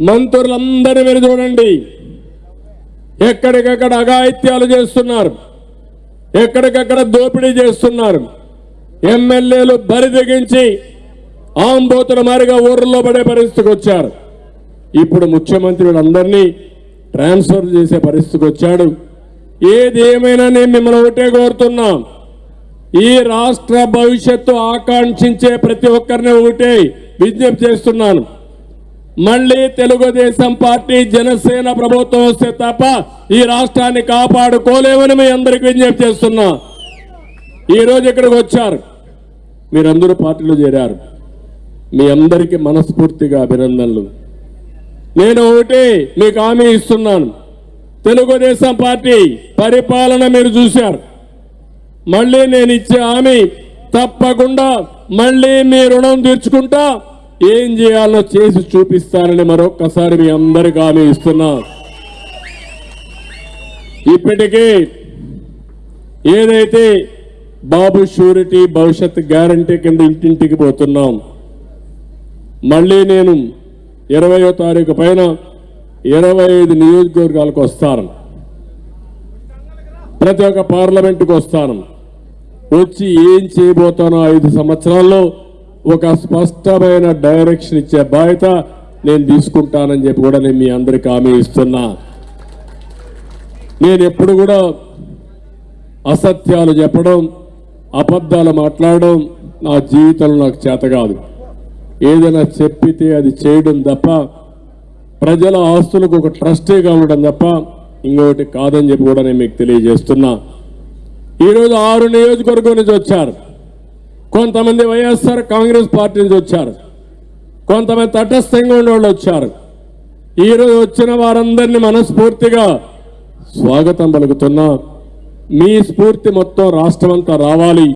మంత్రులందరినీ మీరు చూడండి, ఎక్కడికక్కడ అఘాయిత్యాలు చేస్తున్నారు, ఎక్కడికక్కడ దోపిడీ చేస్తున్నారు. ఎమ్మెల్యేలు బరి తెగించి ఆంబోతుల మారిగా ఊర్లో పడే పరిస్థితికి వచ్చారు. ఇప్పుడు ముఖ్యమంత్రి అందరినీ ట్రాన్స్ఫర్ చేసే పరిస్థితికి వచ్చాడు. ఏది ఏమైనా నేను మిమ్మల్ని ఒకటే కోరుతున్నాం, ఈ రాష్ట్ర భవిష్యత్తు ఆకాంక్షించే ప్రతి ఒక్కరిని ఒకటే విజ్ఞప్తి చేస్తున్నాను. మళ్ళీ తెలుగుదేశం పార్టీ జనసేన ప్రభుత్వం వస్తే తప్ప ఈ రాష్ట్రాన్ని కాపాడుకోలేమని మీ అందరికీ విజ్ఞప్తి చేస్తున్నా. ఈరోజు ఇక్కడికి వచ్చారు, మీరందరూ పార్టీలో చేరారు, మీ అందరికీ మనస్ఫూర్తిగా అభినందనలు. నేను ఒకటి మీకు హామీ ఇస్తున్నాను, తెలుగుదేశం పార్టీ పరిపాలన మీరు చూశారు. మళ్ళీ నేను ఇచ్చే హామీ తప్పకుండా మళ్ళీ మీ రుణం తీర్చుకుంటా, ఏం చేయాలో చేసి చూపిస్తానని మరొక్కసారి మీ అందరికీ హామీ ఇస్తున్నా. ఇప్పటికే ఏదైతే బాబు షూరిటీ భవిష్యత్ గ్యారంటీ కింద ఇంటింటికి పోతున్నాం, మళ్ళీ నేను 20వ తారీఖు పైన 25 నియోజకవర్గాలకు వస్తాను, ప్రతి ఒక్క పార్లమెంటుకు వస్తాను. వచ్చి ఏం చేయబోతానో 5 సంవత్సరాల్లో ఒక స్పష్టమైన డైరెక్షన్ ఇచ్చే బాధ్యత నేను తీసుకుంటానని చెప్పి కూడా నేను మీ అందరికీ హామీ ఇస్తున్నా. నేను ఎప్పుడు కూడా అసత్యాలు చెప్పడం, అబద్ధాలు మాట్లాడడం నా జీవితంలో నాకు చేత కాదు. ఏదైనా చెప్పితే అది చేయడం తప్ప, ప్రజల ఆస్తులకు ఒక ట్రస్టీగా ఉండడం తప్ప ఇంకొకటి కాదని చెప్పి కూడా నేను మీకు తెలియజేస్తున్నా. ఈరోజు 6 నియోజకవర్గం నుంచి వచ్చారు. కొంతమంది వైఎస్ఆర్ కాంగ్రెస్ పార్టీ నుంచి వచ్చారు, కొంతమంది తటస్థంగా ఉండేవాళ్ళు వచ్చారు. ఈరోజు వచ్చిన వారందరినీ మనస్ఫూర్తిగా స్వాగతం పలుకుతున్నా. మీ స్ఫూర్తి మొత్తం రాష్ట్రమంతా రావాలి.